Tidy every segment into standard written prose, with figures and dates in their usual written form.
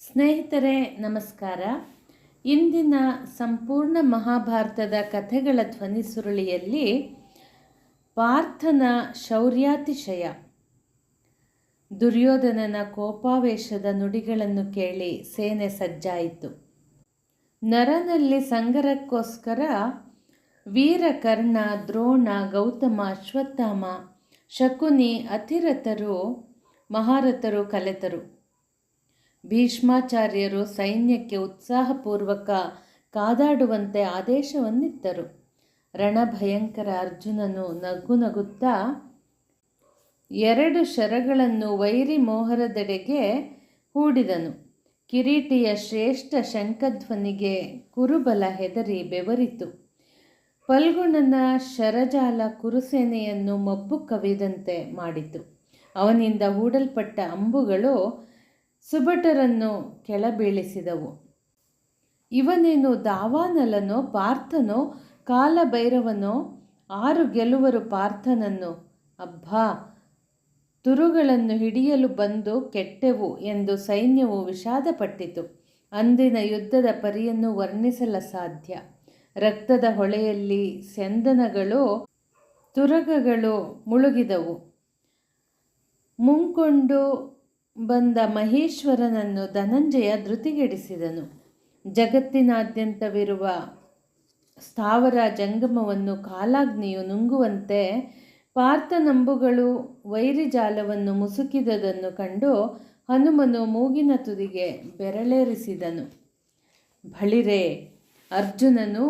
ಸ್ನೇಹಿತರೆ ನಮಸ್ಕಾರ. ಇಂದಿನ ಸಂಪೂರ್ಣ ಮಹಾಭಾರತದ ಕಥೆಗಳ ಧ್ವನಿಸುರುಳಿಯಲ್ಲಿ ಪಾರ್ಥನ ಶೌರ್ಯಾತಿಶಯ, ದುರ್ಯೋಧನನ ಕೋಪಾವೇಶದ ನುಡಿಗಳನ್ನು ಕೇಳಿ ಸೇನೆ ಸಜ್ಜಾಯಿತು. ನರನಲ್ಲಿ ಸಂಗರಕ್ಕೋಸ್ಕರ ವೀರಕರ್ಣ, ದ್ರೋಣ, ಗೌತಮ, ಅಶ್ವತ್ಥಾಮ, ಶಕುನಿ ಅತಿರಥರು ಮಹಾರಥರು ಕಲೆತರು. ಭೀಷ್ಮಾಚಾರ್ಯರು ಸೈನ್ಯಕ್ಕೆ ಉತ್ಸಾಹಪೂರ್ವಕ ಕಾದಾಡುವಂತೆ ಆದೇಶವನ್ನಿತ್ತರು. ರಣಭಯಂಕರ ಅರ್ಜುನನು ನಗು ನಗುತ್ತಾ 2 ಶರಗಳನ್ನು ವೈರಿ ಮೋಹರದೆಡೆಗೆ ಹೂಡಿದನು. ಕಿರೀಟಿಯ ಶ್ರೇಷ್ಠ ಶಂಖಧ್ವನಿಗೆ ಕುರುಬಲ ಹೆದರಿ ಬೆವರಿತು. ಫಲ್ಗುಣನ ಶರಜಾಲ ಕುರುಸೇನೆಯನ್ನು ಮಬ್ಬು ಕವಿದಂತೆ ಮಾಡಿತು. ಅವನಿಂದ ಹೂಡಲ್ಪಟ್ಟ ಅಂಬುಗಳು ಸುಭಟರನ್ನು ಕೆಳಬೀಳಿಸಿದವು. ಇವನೇನು ದಾವಾನಲನೋ, ಪಾರ್ಥನೋ, ಕಾಲಭೈರವನೋ? 6 ಗೆಲುವರು ಪಾರ್ಥನನ್ನು. ಅಬ್ಬಾ, ತುರುಗಳನ್ನು ಹಿಡಿಯಲು ಬಂದು ಕೆಟ್ಟೆವು ಎಂದು ಸೈನ್ಯವು ವಿಷಾದಪಟ್ಟಿತು. ಅಂದಿನ ಯುದ್ಧದ ಪರಿಯನ್ನು ವರ್ಣಿಸಲಸಾಧ್ಯ. ರಕ್ತದ ಹೊಳೆಯಲ್ಲಿ ಸ್ಯಂದನಗಳು, ತುರಗಗಳು ಮುಳುಗಿದವು. ಮುಂಕೊಂಡು ಬಂದ ಮಹೇಶ್ವರನನ್ನು ಧನಂಜಯ ಧೃತಿಗೆಡಿಸಿದನು. ಜಗತ್ತಿನಾದ್ಯಂತವಿರುವ ಸ್ಥಾವರ ಜಂಗಮವನ್ನು ಕಾಲಾಗ್ನಿಯು ನುಂಗುವಂತೆ ಪಾರ್ಥನಂಬುಗಳು ವೈರಿಜಾಲವನ್ನು ಮುಸುಕಿದುದನ್ನು ಕಂಡು ಹನುಮನು ಮೂಗಿನ ತುದಿಗೆ ಬೆರಳೇರಿಸಿದನು. ಬಳಿರೆ, ಅರ್ಜುನನು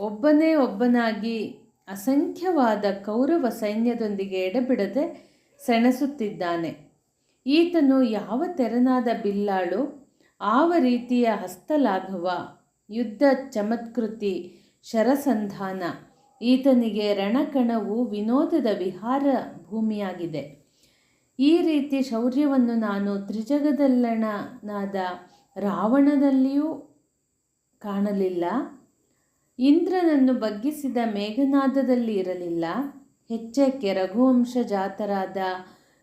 ಒಬ್ಬನೇ ಒಬ್ಬನಾಗಿ ಅಸಂಖ್ಯವಾದ ಕೌರವ ಸೈನ್ಯದೊಂದಿಗೆ ಎಡೆಬಿಡದೆ ಸೆಣಸುತ್ತಿದ್ದಾನೆ. ಈತನು ಯಾವ ತೆರನಾದ ಬಿಲ್ಲಾಳು, ಆವ ರೀತಿಯ ಹಸ್ತಲಾಘವ, ಯುದ್ಧ ಚಮತ್ಕೃತಿ, ಶರಸಂಧಾನ. ಈತನಿಗೆ ರಣಕಣವು ವಿನೋದದ ವಿಹಾರ ಭೂಮಿಯಾಗಿದೆ. ಈ ರೀತಿ ಶೌರ್ಯವನ್ನು ನಾನು ತ್ರಿಜಗದಲ್ಲಣನಾದ ರಾವಣನಲ್ಲಿಯೂ ಕಾಣಲಿಲ್ಲ. ಇಂದ್ರನನ್ನು ಬಗ್ಗಿಸಿದ ಮೇಘನಾದದಲ್ಲಿ ಇರಲಿಲ್ಲ. ಹೆಚ್ಚೇಕೆ ರಘುವಂಶ ಜಾತರಾದ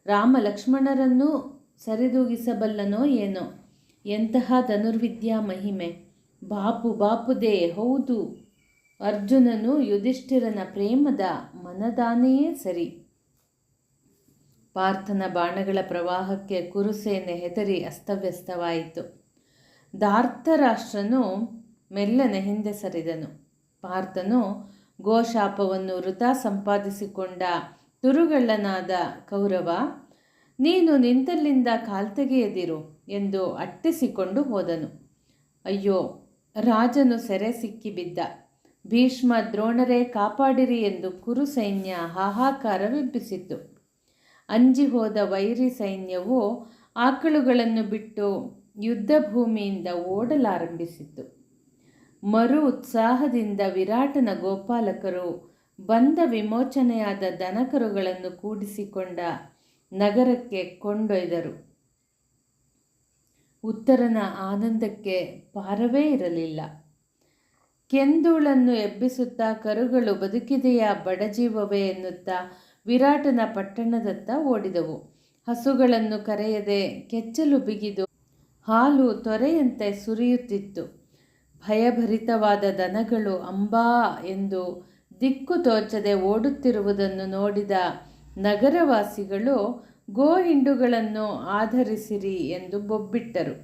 ರಾಮ ಲಕ್ಷ್ಮಣರನ್ನೂ ಸರಿದೂಗಿಸಬಲ್ಲನೋ ಏನೋ? ಎಂತಹ ಧನುರ್ವಿದ್ಯಾ ಮಹಿಮೆ! ಬಾಪುದೇ ಹೌದು, ಅರ್ಜುನನು ಯುಧಿಷ್ಠಿರನ ಪ್ರೇಮದ ಮನದಾನೆಯೇ ಸರಿ. ಪಾರ್ಥನ ಬಾಣಗಳ ಪ್ರವಾಹಕ್ಕೆ ಕುರುಸೇನೆ ಹೆದರಿ ಅಸ್ತವ್ಯಸ್ತವಾಯಿತು. ಧಾರ್ತರಾಷ್ಟ್ರನು ಮೆಲ್ಲನೆ ಹಿಂದೆ ಸರಿದನು. ಪಾರ್ಥನು ಗೋಶಾಪವನ್ನು ವೃಥಾ ಸಂಪಾದಿಸಿಕೊಂಡ ತುರುಗಳ್ಳನಾದ ಕೌರವ, ನೀನು ನಿಂತಲ್ಲಿಂದ ಕಾಲ್ತೆಗೆಯದಿರು ಎಂದು ಅಟ್ಟಿಸಿಕೊಂಡು ಹೋದನು. ಅಯ್ಯೋ, ರಾಜನು ಸೆರೆ ಸಿಕ್ಕಿಬಿದ್ದ. ಭೀಷ್ಮ ದ್ರೋಣರೇ ಕಾಪಾಡಿರಿ ಎಂದು ಕುರು ಸೈನ್ಯ ಹಾಹಾಕಾರವೆಬ್ಬಿಸಿತು. ಅಂಜಿ ಹೋದ ವೈರಿ ಸೈನ್ಯವು ಆಕಳುಗಳನ್ನು ಬಿಟ್ಟು ಯುದ್ಧ ಭೂಮಿಯಿಂದ ಓಡಲಾರಂಭಿಸಿತು. ಮರು ಉತ್ಸಾಹದಿಂದ ವಿರಾಟನ ಗೋಪಾಲಕರು ಬಂದ ವಿಮೋಚನೆಯಾದ ದನಕರುಗಳನ್ನು ಕೂಡಿಸಿಕೊಂಡ ನಗರಕ್ಕೆ ಕೊಂಡೊಯ್ದರು. ಉತ್ತರನ ಆನಂದಕ್ಕೆ ಪಾರವೇ ಇರಲಿಲ್ಲ. ಕೆಂದೂಳನ್ನು ಎಬ್ಬಿಸುತ್ತಾ ಕರುಗಳು ಬದುಕಿದೆಯಾ ಬಡಜೀವವೇ ಎನ್ನುತ್ತಾ ವಿರಾಟನ ಪಟ್ಟಣದತ್ತ ಓಡಿದವು. ಹಸುಗಳನ್ನು ಕರೆಯದೆ ಕೆಚ್ಚಲು ಬಿಗಿದು ಹಾಲು ತೊರೆಯಂತೆ ಸುರಿಯುತ್ತಿತ್ತು. ಭಯಭರಿತವಾದ ದನಗಳು ಅಂಬಾ ಎಂದು ದಿಕ್ಕು ತೋಚದೆ ಓಡುತ್ತಿರುವುದನ್ನು ನೋಡಿದ ನಗರವಾಸಿಗಳು ಗೋ ಹಿಂಡುಗಳನ್ನು ಆಧರಿಸಿರಿ ಎಂದು ಬೊಬ್ಬಿಟ್ಟರು.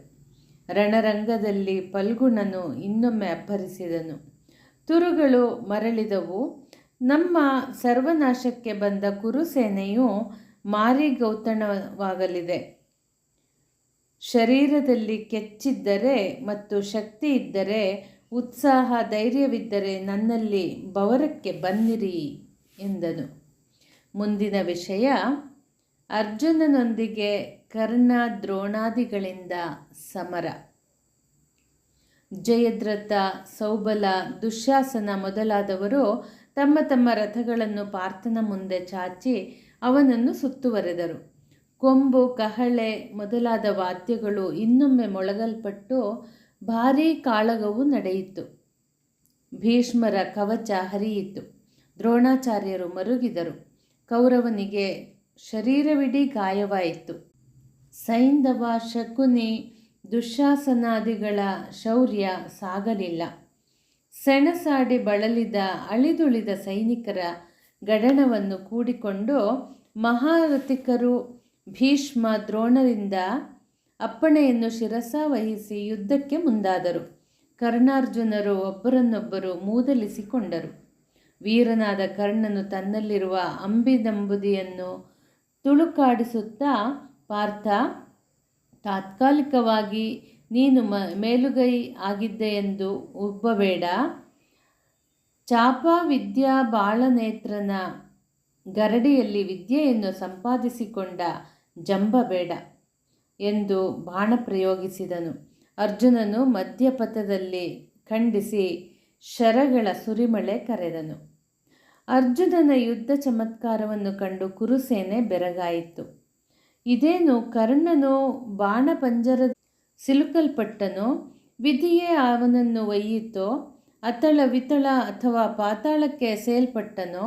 ರಣರಂಗದಲ್ಲಿ ಫಲ್ಗುಣನು ಇನ್ನೊಮ್ಮೆ ಅಬ್ಬರಿಸಿದನು. ತುರುಗಳು ಮರಳಿದವು. ನಮ್ಮ ಸರ್ವನಾಶಕ್ಕೆ ಬಂದ ಕುರುಸೇನೆಯು ಮಾರಿಗೌತಣವಾಗಲಿದೆ. ಶರೀರದಲ್ಲಿ ಕೆಚ್ಚಿದ್ದರೆ ಮತ್ತು ಶಕ್ತಿ ಇದ್ದರೆ, ಉತ್ಸಾಹ ಧೈರ್ಯವಿದ್ದರೆ ನನ್ನಲ್ಲಿ ಬವರಕ್ಕೆ ಬನ್ನಿರಿ ಎಂದನು. ಮುಂದಿನ ವಿಷಯ ಅರ್ಜುನನೊಂದಿಗೆ ಕರ್ಣ ದ್ರೋಣಾದಿಗಳಿಂದ ಸಮರ. ಜಯದ್ರಥ, ಸೌಬಲ, ದುಶ್ಯಾಸನ ಮೊದಲಾದವರು ತಮ್ಮ ತಮ್ಮ ರಥಗಳನ್ನು ಪಾರ್ಥನ ಮುಂದೆ ಚಾಚಿ ಅವನನ್ನು ಸುತ್ತುವರೆದರು. ಕೊಂಬು, ಕಹಳೆ ಮೊದಲಾದ ವಾದ್ಯಗಳು ಇನ್ನೊಮ್ಮೆ ಮೊಳಗಲ್ಪಟ್ಟು ಭಾರೀ ಕಾಳಗವು ನಡೆಯಿತು. ಭೀಷ್ಮರ ಕವಚ ಹರಿಯಿತು. ದ್ರೋಣಾಚಾರ್ಯರು ಮರುಗಿದರು. ಕೌರವನಿಗೆ ಶರೀರವಿಡೀ ಗಾಯವಾಯಿತು. ಸೈಂಧವ, ಶಕುನಿ, ದುಶ್ಯಾಸನಾದಿಗಳ ಶೌರ್ಯ ಸಾಗಲಿಲ್ಲ. ಸೆಣಸಾಡಿ ಬಳಲಿದ ಅಳಿದುಳಿದ ಸೈನಿಕರ ಗಡಣವನ್ನು ಕೂಡಿಕೊಂಡು ಮಹಾರಥಿಕರು ಭೀಷ್ಮ ದ್ರೋಣರಿಂದ ಅಪ್ಪಣೆಯನ್ನು ಶಿರಸಾವಹಿಸಿ ಯುದ್ಧಕ್ಕೆ ಮುಂದಾದರು. ಕರ್ಣಾರ್ಜುನರು ಒಬ್ಬರನ್ನೊಬ್ಬರು ಮೂದಲಿಸಿಕೊಂಡರು. ವೀರನಾದ ಕರ್ಣನು ತನ್ನಲ್ಲಿರುವ ಅಂಬಿದಂಬುದಿಯನ್ನು ತುಳುಕಾಡಿಸುತ್ತಾ, ಪಾರ್ಥ, ತಾತ್ಕಾಲಿಕವಾಗಿ ನೀನು ಮೇಲುಗೈ ಆಗಿದ್ದೆಯೆಂದು ಉಬ್ಬಬೇಡ. ಚಾಪವಿದ್ಯಾ ಬಾಳನೇತ್ರನ ಗರಡಿಯಲ್ಲಿ ವಿದ್ಯೆಯನ್ನು ಸಂಪಾದಿಸಿಕೊಂಡ ಜಂಬಬೇಡ ಎಂದು ಬಾಣ ಪ್ರಯೋಗಿಸಿದನು. ಅರ್ಜುನನು ಮಧ್ಯಪಥದಲ್ಲಿ ಖಂಡಿಸಿ ಶರಗಳ ಸುರಿಮಳೆ ಕರೆದನು. ಅರ್ಜುನನ ಯುದ್ಧ ಚಮತ್ಕಾರವನ್ನು ಕಂಡು ಕುರುಸೇನೆ ಬೆರಗಾಯಿತು. ಇದೇನು, ಕರ್ಣನು ಬಾಣಪಂಜರ ಸಿಲುಕಲ್ಪಟ್ಟನೋ, ವಿಧಿಯೇ ಅವನನ್ನು ಒಯ್ಯಿತೋ, ಅತಳ ವಿತಳ ಅಥವಾ ಪಾತಾಳಕ್ಕೆ ಎಸೆಯಲ್ಪಟ್ಟನೋ,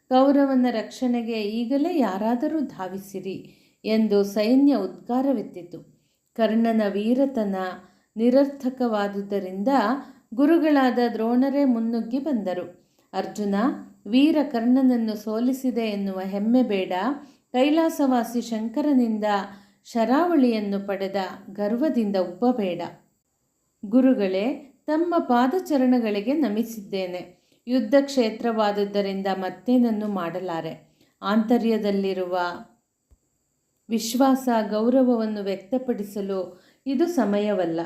ಕೌರವನ ರಕ್ಷಣೆಗೆ ಈಗಲೇ ಯಾರಾದರೂ ಧಾವಿಸಿರಿ ಎಂದು ಸೈನ್ಯ ಉದ್ಗಾರವೆತ್ತಿತು. ಕರ್ಣನ ವೀರತನ ನಿರರ್ಥಕವಾದುದರಿಂದ ಗುರುಗಳಾದ ದ್ರೋಣರೇ ಮುನ್ನುಗ್ಗಿ ಬಂದರು. ಅರ್ಜುನ, ವೀರ ಕರ್ಣನನ್ನು ಸೋಲಿಸಿದೆ ಎನ್ನುವ ಹೆಮ್ಮೆ ಬೇಡ. ಕೈಲಾಸವಾಸಿ ಶಂಕರನಿಂದ ಶರಾವಳಿಯನ್ನು ಪಡೆದ ಗರ್ವದಿಂದ ಉಬ್ಬಬೇಡ. ಗುರುಗಳೇ, ತಮ್ಮ ಪಾದಚರಣಗಳಿಗೆ ನಮಿಸಿದ್ದೇನೆ. ಯುದ್ಧ ಕ್ಷೇತ್ರವಾದುದರಿಂದ ಮತ್ತೇನನ್ನು ಮಾಡಲಾರೆ. ಆಂತರ್ಯದಲ್ಲಿರುವ ವಿಶ್ವಾಸ ಗೌರವವನ್ನು ವ್ಯಕ್ತಪಡಿಸಲು ಇದು ಸಮಯವಲ್ಲ.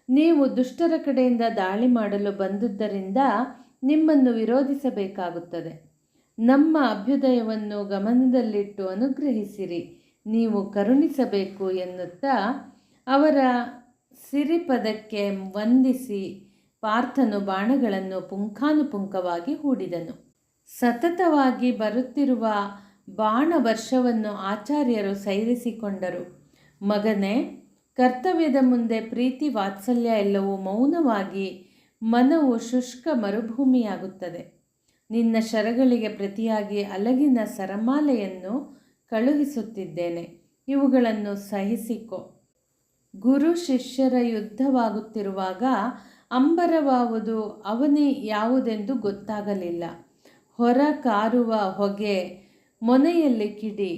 ನೀವು ದುಷ್ಟರ ಕಡೆಯಿಂದ ದಾಳಿ ಮಾಡಲು ಬಂದುದರಿಂದ ನಿಮ್ಮನ್ನು ವಿರೋಧಿಸಬೇಕಾಗುತ್ತದೆ. ನಮ್ಮ ಅಭ್ಯುದಯವನ್ನು ಗಮನದಲ್ಲಿಟ್ಟು ಅನುಗ್ರಹಿಸಿರಿ, ನೀವು ಕರುಣಿಸಬೇಕು ಎನ್ನುತ್ತಾ ಅವರ ಸಿರಿಪದಕ್ಕೆ ವಂದಿಸಿ ಪಾರ್ಥನು ಬಾಣಗಳನ್ನು ಪುಂಖಾನುಪುಂಖವಾಗಿ ಹೂಡಿದನು. ಸತತವಾಗಿ ಬರುತ್ತಿರುವ ಬಾಣ ವರ್ಷವನ್ನು ಆಚಾರ್ಯರು ಸೈರಿಸಿಕೊಂಡರು. ಮಗನೇ, ಕರ್ತವ್ಯದ ಮುಂದೆ ಪ್ರೀತಿ ವಾತ್ಸಲ್ಯ ಎಲ್ಲವೂ ಮೌನವಾಗಿ ಮನವು ಶುಷ್ಕ ಮರುಭೂಮಿಯಾಗುತ್ತದೆ. ನಿನ್ನ ಶರಗಳಿಗೆ ಪ್ರತಿಯಾಗಿ ಅಲಗಿನ ಸರಮಾಲೆಯನ್ನು ಕಳುಹಿಸುತ್ತಿದ್ದೇನೆ. ಇವುಗಳನ್ನು ಸಹಿಸಿಕೊ. ಗುರು ಶಿಷ್ಯರ ಯುದ್ಧವಾಗುತ್ತಿರುವಾಗ ಅಂಬರವಾವುದು ಅವನಿ ಯಾವುದೆಂದು ಗೊತ್ತಾಗಲಿಲ್ಲ. ಹೊರ ಕಾರುವ ಹೊಗೆ, ಮೊನೆಯಲ್ಲಿ ಕಿಡಿ,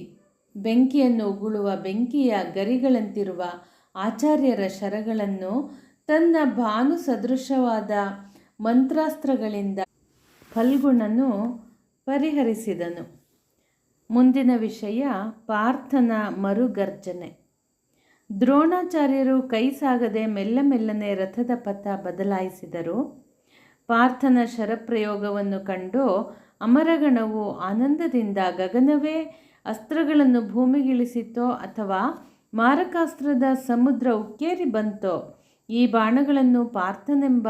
ಬೆಂಕಿಯನ್ನು ಉಗುಳುವ ಬೆಂಕಿಯ ಗರಿಗಳಂತಿರುವ ಆಚಾರ್ಯರ ಶರಗಳನ್ನು ತನ್ನ ಭಾನು ಸದೃಶವಾದ ಮಂತ್ರಾಸ್ತ್ರಗಳಿಂದ ಫಲ್ಗುಣನು ಪರಿಹರಿಸಿದನು. ಮುಂದಿನ ವಿಷಯ ಪಾರ್ಥನ ಮರುಗರ್ಜನೆ. ದ್ರೋಣಾಚಾರ್ಯರು ಕೈ ಸಾಗದೆ ಮೆಲ್ಲನೆ ರಥದ ಪಥ ಬದಲಾಯಿಸಿದರು. ಪಾರ್ಥನ ಶರಪ್ರಯೋಗವನ್ನು ಕಂಡು ಅಮರಗಣವು ಆನಂದದಿಂದ ಗಗನವೇ ಅಸ್ತ್ರಗಳನ್ನು ಭೂಮಿಗಿಳಿಸಿತೋ ಅಥವಾ ಮಾರಕಾಸ್ತ್ರದ ಸಮುದ್ರ ಉಕ್ಕೇರಿ ಬಂತೋ, ಈ ಬಾಣಗಳನ್ನು ಪಾರ್ಥನೆಂಬ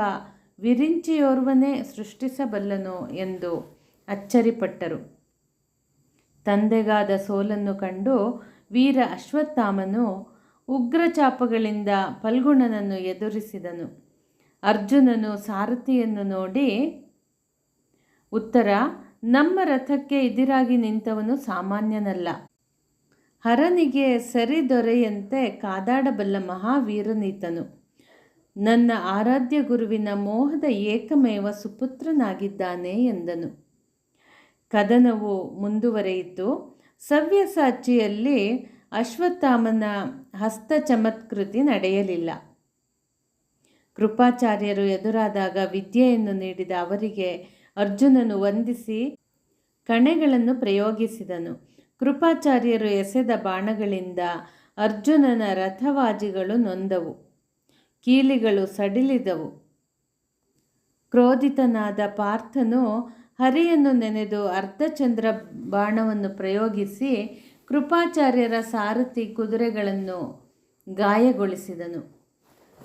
ವಿರಿಂಚಿಯೋರ್ವನೇ ಸೃಷ್ಟಿಸಬಲ್ಲನೋ ಎಂದು ಅಚ್ಚರಿಪಟ್ಟರು. ತಂದೆಗಾದ ಸೋಲನ್ನು ಕಂಡು ವೀರ ಅಶ್ವತ್ಥಾಮನು ಉಗ್ರಚಾಪಗಳಿಂದ ಫಲ್ಗುಣನನ್ನು ಎದುರಿಸಿದನು. ಅರ್ಜುನನು ಸಾರಥಿಯನ್ನು ನೋಡಿ, ಉತ್ತರ, ನಮ್ಮ ರಥಕ್ಕೆ ಎದುರಾಗಿ ನಿಂತವನು ಸಾಮಾನ್ಯನಲ್ಲ. ಹರನಿಗೆ ಸರಿದೊರೆಯಂತೆ ಕಾದಾಡಬಲ್ಲ ಮಹಾವೀರನೀತನು. ನನ್ನ ಆರಾಧ್ಯ ಗುರುವಿನ ಮೋಹದ ಏಕಮೇವ ಸುಪುತ್ರನಾಗಿದ್ದಾನೆ ಎಂದನು. ಕದನವು ಮುಂದುವರೆಯಿತು. ಸವ್ಯಸಾಚಿಯಲ್ಲಿ ಅಶ್ವತ್ಥಾಮನ ಹಸ್ತ ಚಮತ್ಕೃತಿ ನಡೆಯಲಿಲ್ಲ. ಕೃಪಾಚಾರ್ಯರು ಎದುರಾದಾಗ ವಿದ್ಯೆಯನ್ನು ನೀಡಿದ ಅವರಿಗೆ ಅರ್ಜುನನು ವಂದಿಸಿ ಕಣೆಗಳನ್ನು ಪ್ರಯೋಗಿಸಿದನು. ಕೃಪಾಚಾರ್ಯರು ಎಸೆದ ಬಾಣಗಳಿಂದ ಅರ್ಜುನನ ರಥವಾಜಿಗಳು ನೊಂದವು, ಕೀಲಿಗಳು ಸಡಿಲಿದವು. ಕ್ರೋಧಿತನಾದ ಪಾರ್ಥನು ಹರಿಯನ್ನು ನೆನೆದು ಅರ್ಧಚಂದ್ರ ಬಾಣವನ್ನು ಪ್ರಯೋಗಿಸಿ ಕೃಪಾಚಾರ್ಯರ ಸಾರಥಿ ಕುದುರೆಗಳನ್ನು ಗಾಯಗೊಳಿಸಿದನು.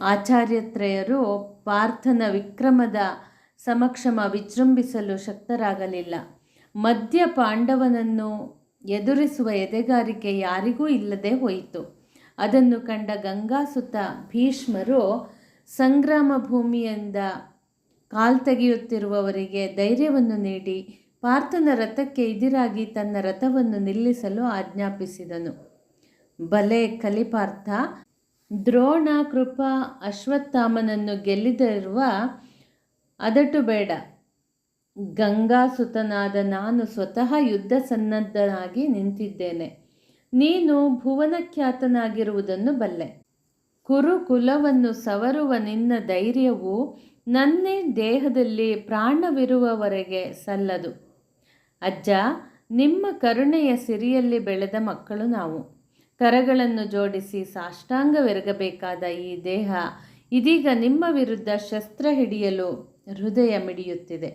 ಆಚಾರ್ಯತ್ರಯರು ಪಾರ್ಥನ ವಿಕ್ರಮದ ಸಮಕ್ಷಮ ವಿಜೃಂಭಿಸಲು ಶಕ್ತರಾಗಲಿಲ್ಲ. ಮಧ್ಯ ಪಾಂಡವನನ್ನು ಎದುರಿಸುವ ಎದೆಗಾರಿಕೆ ಯಾರಿಗೂ ಇಲ್ಲದೆ ಹೋಯಿತು. ಅದನ್ನು ಕಂಡ ಗಂಗಾಸುತ ಭೀಷ್ಮರು ಸಂಗ್ರಾಮ ಭೂಮಿಯಿಂದ ಕಾಲ್ತೆಗೆಯುತ್ತಿರುವವರಿಗೆ ಧೈರ್ಯವನ್ನು ನೀಡಿ ಪಾರ್ಥನ ರಥಕ್ಕೆ ಎದುರಾಗಿ ತನ್ನ ರಥವನ್ನು ನಿಲ್ಲಿಸಲು ಆಜ್ಞಾಪಿಸಿದನು. ಬಲೆ ಕಲಿಪಾರ್ಥ, ದ್ರೋಣ, ಕೃಪ, ಅಶ್ವತ್ಥಾಮನನ್ನು ಗೆಲ್ಲಿದಿರುವ ಅದಟು ಬೇಡ. ಗಂಗಾಸುತನಾದ ನಾನು ಸ್ವತಃ ಯುದ್ಧ ಸನ್ನದ್ಧನಾಗಿ ನಿಂತಿದ್ದೇನೆ. ನೀನು ಭುವನಖ್ಯಾತನಾಗಿರುವುದನ್ನು ಬಲ್ಲೆ. ಕುರುಕುಲವನ್ನು ಸವರುವ ನಿನ್ನ ಧೈರ್ಯವು ನನ್ನೇ ದೇಹದಲ್ಲಿ ಪ್ರಾಣವಿರುವವರೆಗೆ ಸಲ್ಲದು. ಅಜ್ಜ, ನಿಮ್ಮ ಕರುಣೆಯ ಸಿರಿಯಲ್ಲಿ ಬೆಳೆದ ಮಕ್ಕಳು ನಾವು. ಕರಗಳನ್ನು ಜೋಡಿಸಿ ಸಾಷ್ಟಾಂಗವೆರಗಬೇಕಾದ ಈ ದೇಹ ಇದೀಗ ನಿಮ್ಮ ವಿರುದ್ಧ ಶಸ್ತ್ರ ಹಿಡಿಯಲು ಹೃದಯ ಮಿಡಿಯುತ್ತಿದೆ.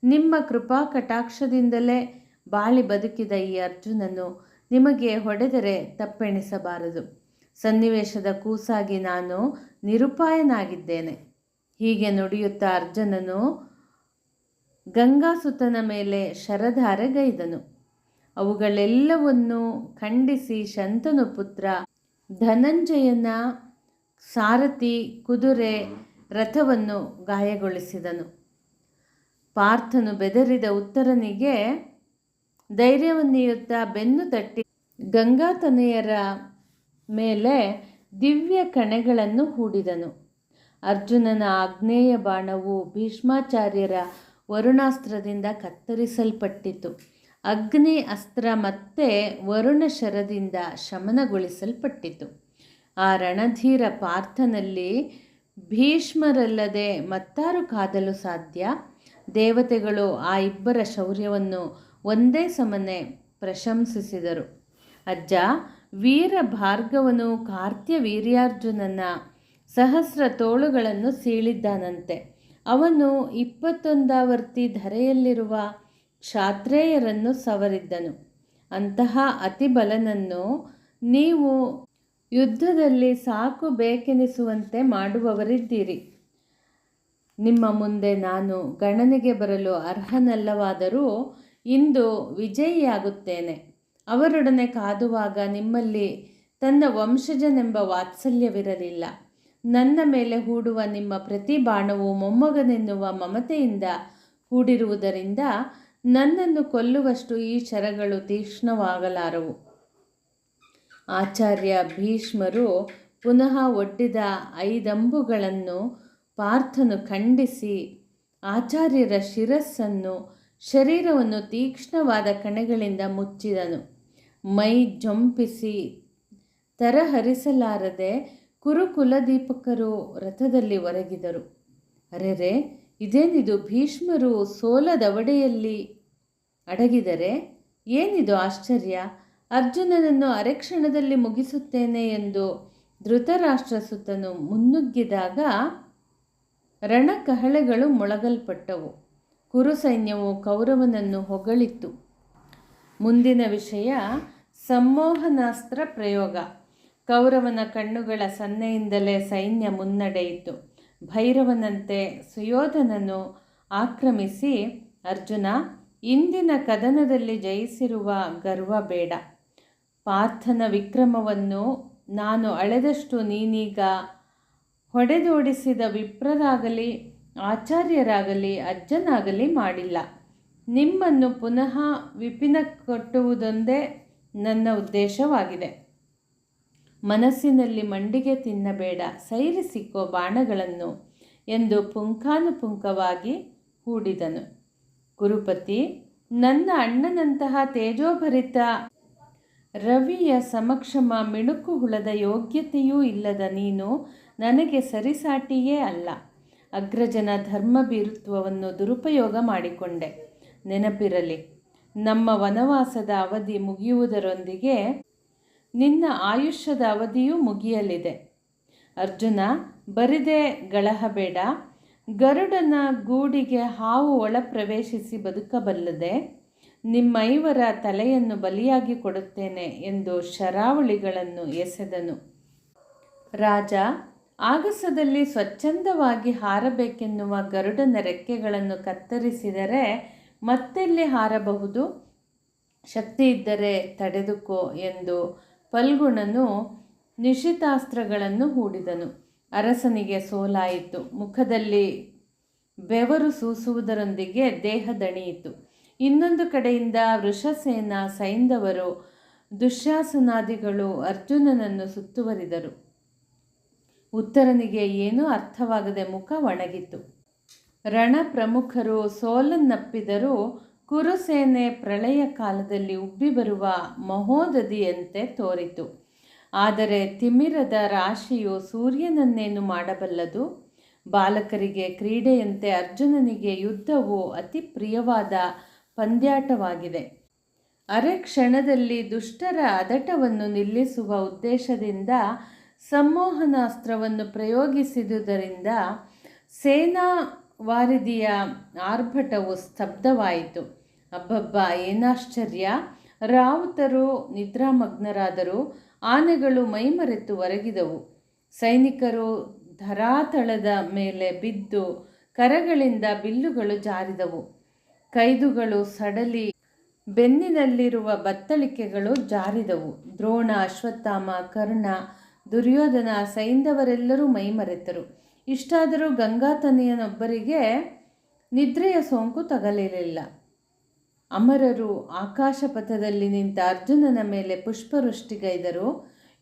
ನಿಮ್ಮ ಕೃಪಾ ಕಟಾಕ್ಷದಿಂದಲೇ ಬಾಳಿ ಬದುಕಿದ ಈ ಅರ್ಜುನನು ನಿಮಗೆ ಹೊಡೆದರೆ ತಪ್ಪೆಣಿಸಬಾರದು. ಸನ್ನಿವೇಶದ ಕೂಸಾಗಿ ನಾನು ನಿರುಪಾಯನಾಗಿದ್ದೇನೆ. ಹೀಗೆ ನುಡಿಯುತ್ತಾ ಅರ್ಜುನನು ಗಂಗಾಸುತನ ಮೇಲೆ ಶರಧಾರೆಗೈದನು. ಅವುಗಳೆಲ್ಲವನ್ನೂ ಖಂಡಿಸಿ ಶಂತನು ಪುತ್ರ ಧನಂಜಯನ ಸಾರಥಿ, ಕುದುರೆ, ರಥವನ್ನು ಗಾಯಗೊಳಿಸಿದನು. ಪಾರ್ಥನು ಬೆದರಿದ ಉತ್ತರನಿಗೆ ಧೈರ್ಯವನ್ನೀಯುತ್ತಾ ಬೆನ್ನು ತಟ್ಟಿ ಗಂಗಾತನೆಯರ ಮೇಲೆ ದಿವ್ಯ ಕಣೆಗಳನ್ನು ಹೂಡಿದನು. ಅರ್ಜುನನ ಆಗ್ನೇಯ ಬಾಣವು ಭೀಷ್ಮಾಚಾರ್ಯರ ವರುಣಾಸ್ತ್ರದಿಂದ ಕತ್ತರಿಸಲ್ಪಟ್ಟಿತು. ಅಗ್ನಿ ಅಸ್ತ್ರ ಮತ್ತೆ ವರುಣ ಶರದಿಂದ ಶಮನಗೊಳಿಸಲ್ಪಟ್ಟಿತು. ಆ ರಣಧೀರ ಪಾರ್ಥನಲ್ಲಿ ಭೀಷ್ಮರಲ್ಲದೆ ಮತ್ತಾರು ಕಾದಲು ಸಾಧ್ಯ? ದೇವತೆಗಳು ಆ ಇಬ್ಬರ ಶೌರ್ಯವನ್ನು ಒಂದೇ ಸಮನೆ ಪ್ರಶಂಸಿಸಿದರು. ಅಜ್ಜ, ವೀರ ಭಾರ್ಗವನು ಕಾರ್ತ್ಯ ವೀರ್ಯಾರ್ಜುನನ ಸಹಸ್ರ ತೋಳುಗಳನ್ನು ಸೀಳಿದ್ದಾನಂತೆ. ಅವನು 21 ಧರೆಯಲ್ಲಿರುವ ಕ್ಷಾತ್ರೇಯರನ್ನು ಸವರಿದ್ದನು. ಅಂತಹ ಅತಿಬಲನನ್ನು ನೀವು ಯುದ್ಧದಲ್ಲಿ ಸಾಕು ಬೇಕೆನಿಸುವಂತೆ ಮಾಡುವವರಿದ್ದೀರಿ. ನಿಮ್ಮ ಮುಂದೆ ನಾನು ಗಣನೆಗೆ ಬರಲು ಅರ್ಹನಲ್ಲವಾದರೂ ಇಂದು ವಿಜಯಿಯಾಗುತ್ತೇನೆ. ಅವರೊಡನೆ ಕಾದುವಾಗ ನಿಮ್ಮಲ್ಲಿ ತನ್ನ ವಂಶಜನೆಂಬ ವಾತ್ಸಲ್ಯವಿರಲಿಲ್ಲ. ನನ್ನ ಮೇಲೆ ಹೂಡುವ ನಿಮ್ಮ ಪ್ರತಿ ಬಾಣವು ಮೊಮ್ಮಗನೆನ್ನುವ ಮಮತೆಯಿಂದ ಹೂಡಿರುವುದರಿಂದ ನನ್ನನ್ನು ಕೊಲ್ಲುವಷ್ಟು ಈ ಶರಗಳು ತೀಕ್ಷ್ಣವಾಗಲಾರವು. ಆಚಾರ್ಯ ಭೀಷ್ಮರು ಪುನಃ ಒಡ್ಡಿದ 5 ಅಂಬುಗಳನ್ನು ಪಾರ್ಥನು ಖಂಡಿಸಿ ಆಚಾರ್ಯರ ಶಿರಸ್ಸನ್ನು, ಶರೀರವನ್ನು ತೀಕ್ಷ್ಣವಾದ ಕಣೆಗಳಿಂದ ಮುಚ್ಚಿದನು. ಮೈ ಜೊಂಪಿಸಿ ತರಹರಿಸಲಾರದೆ ಕುರುಕುಲದೀಪಕರು ರಥದಲ್ಲಿ ಒರಗಿದರು. ಅರೆರೆ, ಇದೇನಿದು? ಭೀಷ್ಮರು ಸೋಲದವಡೆಯಲ್ಲಿ ಅಡಗಿದರೆ ಏನಿದು ಆಶ್ಚರ್ಯ? ಅರ್ಜುನನನ್ನು ಅರೆಕ್ಷಣದಲ್ಲಿ ಮುಗಿಸುತ್ತೇನೆ ಎಂದು ಧೃತರಾಷ್ಟ್ರಸುತನು ಮುನ್ನುಗ್ಗಿದಾಗ ರಣಕಹಳೆಗಳು ಮೊಳಗಲ್ಪಟ್ಟವು. ಕುರು ಸೈನ್ಯವು ಕೌರವನನ್ನು ಹೊಗಳಿತು. ಮುಂದಿನ ವಿಷಯ ಸಂಮೋಹನಾಸ್ತ್ರ ಪ್ರಯೋಗ. ಕೌರವನ ಕಣ್ಣುಗಳ ಸನ್ನೆಯಿಂದಲೇ ಸೈನ್ಯ ಮುನ್ನಡೆಯಿತು. ಭೈರವನಂತೆ ಸುಯೋಧನನು ಆಕ್ರಮಿಸಿ, ಅರ್ಜುನ, ಇಂದಿನ ಕದನದಲ್ಲಿ ಜಯಿಸಿರುವ ಗರ್ವ ಬೇಡ. ಪಾರ್ಥನ ವಿಕ್ರಮವನ್ನು ನಾನು ಅಳೆದಷ್ಟು ನೀನೀಗ ಹೊಡೆದೋಡಿಸಿದ ವಿಪ್ರರಾಗಲಿ ಆಚಾರ್ಯರಾಗಲಿ ಅಜ್ಜನಾಗಲಿ ಮಾಡಿಲ್ಲ. ನಿಮ್ಮನ್ನು ಪುನಃ ವಿಪಿನ ಕೊಟ್ಟುವುದೊಂದೇ ನನ್ನ ಉದ್ದೇಶವಾಗಿದೆ. ಮನಸ್ಸಿನಲ್ಲಿ ಮಂಡಿಗೆ ತಿನ್ನಬೇಡ, ಸೈರಿಸಿಕೋ ಬಾಣಗಳನ್ನು ಎಂದು ಪುಂಖಾನುಪುಂಖವಾಗಿ ಹೂಡಿದನು. ಗುರುಪತಿ, ನನ್ನ ಅಣ್ಣನಂತಹ ತೇಜೋಭರಿತ ರವಿಯ ಸಮಕ್ಷಮ ಮಿಣುಕು ಹುಳದ ಯೋಗ್ಯತೆಯೂ ಇಲ್ಲದ ನೀನು ನನಗೆ ಸರಿಸಾಟಿಯೇ ಅಲ್ಲ. ಅಗ್ರಜನ ಧರ್ಮಭೀರುತ್ವವನ್ನು ದುರುಪಯೋಗ ಮಾಡಿಕೊಂಡೆ. ನೆನಪಿರಲಿ, ನಮ್ಮ ವನವಾಸದ ಅವಧಿ ಮುಗಿಯುವುದರೊಂದಿಗೆ ನಿನ್ನ ಆಯುಷ್ಯದ ಅವಧಿಯೂ ಮುಗಿಯಲಿದೆ. ಅರ್ಜುನ, ಬರಿದೆ ಗಳಹಬೇಡ. ಗರುಡನ ಗೂಡಿಗೆ ಹಾವು ಒಳ ಪ್ರವೇಶಿಸಿ ಬದುಕಬಲ್ಲದೆ ನಿಮ್ಮೈವರ ತಲೆಯನ್ನು ಬಲಿಯಾಗಿ ಕೊಡುತ್ತೇನೆ ಎಂದು ಶರಾವಳಿಗಳನ್ನು ಎಸೆದನು. ರಾಜ, ಆಗಸದಲ್ಲಿ ಸ್ವಚ್ಛಂದವಾಗಿ ಹಾರಬೇಕೆನ್ನುವ ಗರುಡನ ರೆಕ್ಕೆಗಳನ್ನು ಕತ್ತರಿಸಿದರೆ ಮತ್ತೆಲ್ಲಿ ಹಾರಬಹುದು? ಶಕ್ತಿ ಇದ್ದರೆ ತಡೆದುಕೋ ಎಂದು ಫಲ್ಗುಣನು ನಿಶಿತಾಸ್ತ್ರಗಳನ್ನು ಹೂಡಿದನು. ಅರಸನಿಗೆ ಸೋಲಾಯಿತು. ಮುಖದಲ್ಲಿ ಬೆವರು ಸೂಸುವುದರೊಂದಿಗೆ ದೇಹ ದಣಿಯಿತು. ಇನ್ನೊಂದು ಕಡೆಯಿಂದ ವೃಷಸೇನ, ಸೈಂಧವರು, ದುಶ್ಯಾಸನಾದಿಗಳು ಅರ್ಜುನನನ್ನು ಸುತ್ತುವರಿದರು. ಉತ್ತರನಿಗೆ ಏನೂ ಅರ್ಥವಾಗದೆ ಮುಖ ಒಣಗಿತು. ರಣ ಪ್ರಮುಖರು ಸೋಲನ್ನಪ್ಪಿದರೂ ಕುರುಸೇನೆ ಪ್ರಳಯ ಕಾಲದಲ್ಲಿ ಉಬ್ಬಿ ಬರುವ ಮಹೋದಧಿಯಂತೆ ತೋರಿತು. ಆದರೆ ತಿಮಿರದ ರಾಶಿಯು ಸೂರ್ಯನನ್ನೇನು ಮಾಡಬಲ್ಲದು? ಬಾಲಕರಿಗೆ ಕ್ರೀಡೆಯಂತೆ ಅರ್ಜುನನಿಗೆ ಯುದ್ಧವು ಅತಿ ಪ್ರಿಯವಾದ ಪಂದ್ಯಾಟವಾಗಿದೆ. ಅರೆ ಕ್ಷಣದಲ್ಲಿ ದುಷ್ಟರ ಅದಟವನ್ನು ನಿಲ್ಲಿಸುವ ಉದ್ದೇಶದಿಂದ ಸಂಮೋಹನಾಸ್ತ್ರವನ್ನು ಪ್ರಯೋಗಿಸಿದುದರಿಂದ ಸೇನಾ ವಾರಿಧಿಯ ಆರ್ಭಟವು ಸ್ತಬ್ಧವಾಯಿತು. ಅಬ್ಬಬ್ಬ, ಏನಾಶ್ಚರ್ಯ! ರಾವುತರು ನಿದ್ರಾಮಗ್ನರಾದರು. ಆನೆಗಳು ಮೈಮರೆತು ಒರಗಿದವು. ಸೈನಿಕರು ಧರಾತಳದ ಮೇಲೆ ಬಿದ್ದು ಕರಗಳಿಂದ ಬಿಲ್ಲುಗಳು ಜಾರಿದವು. ಕೈದುಗಳು ಸಡಲಿ ಬೆನ್ನಿನಲ್ಲಿರುವ ಬತ್ತಳಿಕೆಗಳು ಜಾರಿದವು. ದ್ರೋಣ, ಅಶ್ವತ್ಥಾಮ, ಕರ್ಣ, ದುರ್ಯೋಧನ, ಸೈಂಧವರೆಲ್ಲರೂ ಮೈಮರೆತರು. ಇಷ್ಟಾದರೂ ಗಂಗಾತನಯನೊಬ್ಬರಿಗೆ ನಿದ್ರೆಯ ಸೋಂಕು ತಗಲಿರಲಿಲ್ಲ. ಅಮರರು ಆಕಾಶಪಥದಲ್ಲಿ ನಿಂತ ಅರ್ಜುನನ ಮೇಲೆ ಪುಷ್ಪವೃಷ್ಟಿಗೈದರು.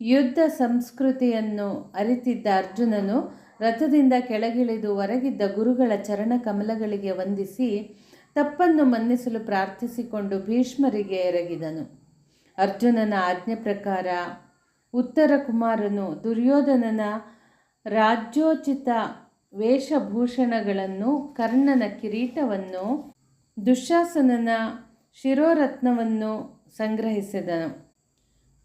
ಯುದ್ಧ ಸಂಸ್ಕೃತಿಯನ್ನು ಅರಿತಿದ್ದ ಅರ್ಜುನನು ರಥದಿಂದ ಕೆಳಗಿಳಿದು ಹೊರಗಿದ್ದ ಗುರುಗಳ ಚರಣ ಕಮಲಗಳಿಗೆ ವಂದಿಸಿ ತಪ್ಪನ್ನು ಮನ್ನಿಸಲು ಪ್ರಾರ್ಥಿಸಿಕೊಂಡು ಭೀಷ್ಮರಿಗೆ ಎರಗಿದನು. ಅರ್ಜುನನ ಆಜ್ಞೆ ಪ್ರಕಾರ ಉತ್ತರ ಕುಮಾರನು ದುರ್ಯೋಧನನ ರಾಜ್ಯೋಚಿತ ವೇಷಭೂಷಣಗಳನ್ನು, ಕರ್ಣನ ಕಿರೀಟವನ್ನು, ದುಶ್ಯಾಸನನ ಶಿರೋರತ್ನವನ್ನು ಸಂಗ್ರಹಿಸಿದನು.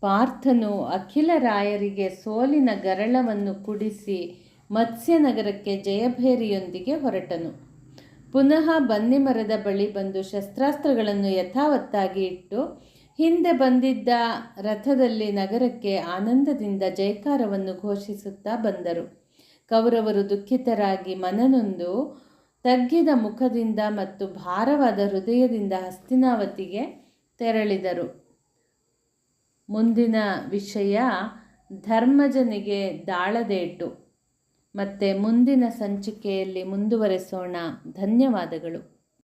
ಪಾರ್ಥನು ಅಖಿಲ ರಾಯರಿಗೆ ಸೋಲಿನ ಗರಳವನ್ನು ಕುಡಿಸಿ ಮತ್ಸ್ಯನಗರಕ್ಕೆ ಜಯಭೇರಿಯೊಂದಿಗೆ ಹೊರಟನು. ಪುನಃ ಬನ್ನಿಮರದ ಬಳಿ ಬಂದು ಶಸ್ತ್ರಾಸ್ತ್ರಗಳನ್ನು ಯಥಾವತ್ತಾಗಿ ಇಟ್ಟು ಹಿಂದೆ ಬಂದಿದ್ದ ರಥದಲ್ಲಿ ನಗರಕ್ಕೆ ಆನಂದದಿಂದ ಜಯಕಾರವನ್ನು ಘೋಷಿಸುತ್ತಾ ಬಂದರು. ಕೌರವರು ದುಃಖಿತರಾಗಿ ಮನನೊಂದು ತಗ್ಗಿದ ಮುಖದಿಂದ ಮತ್ತು ಭಾರವಾದ ಹೃದಯದಿಂದ ಹಸ್ತಿನಾವತಿಗೆ ತೆರಳಿದರು. ಮುಂದಿನ ವಿಷಯ ಧರ್ಮಜನಿಗೆ ದಾಳದೇಟು. ಮತ್ತೆ ಮುಂದಿನ ಸಂಚಿಕೆಯಲ್ಲಿ ಮುಂದುವರೆಸೋಣ. ಧನ್ಯವಾದಗಳು.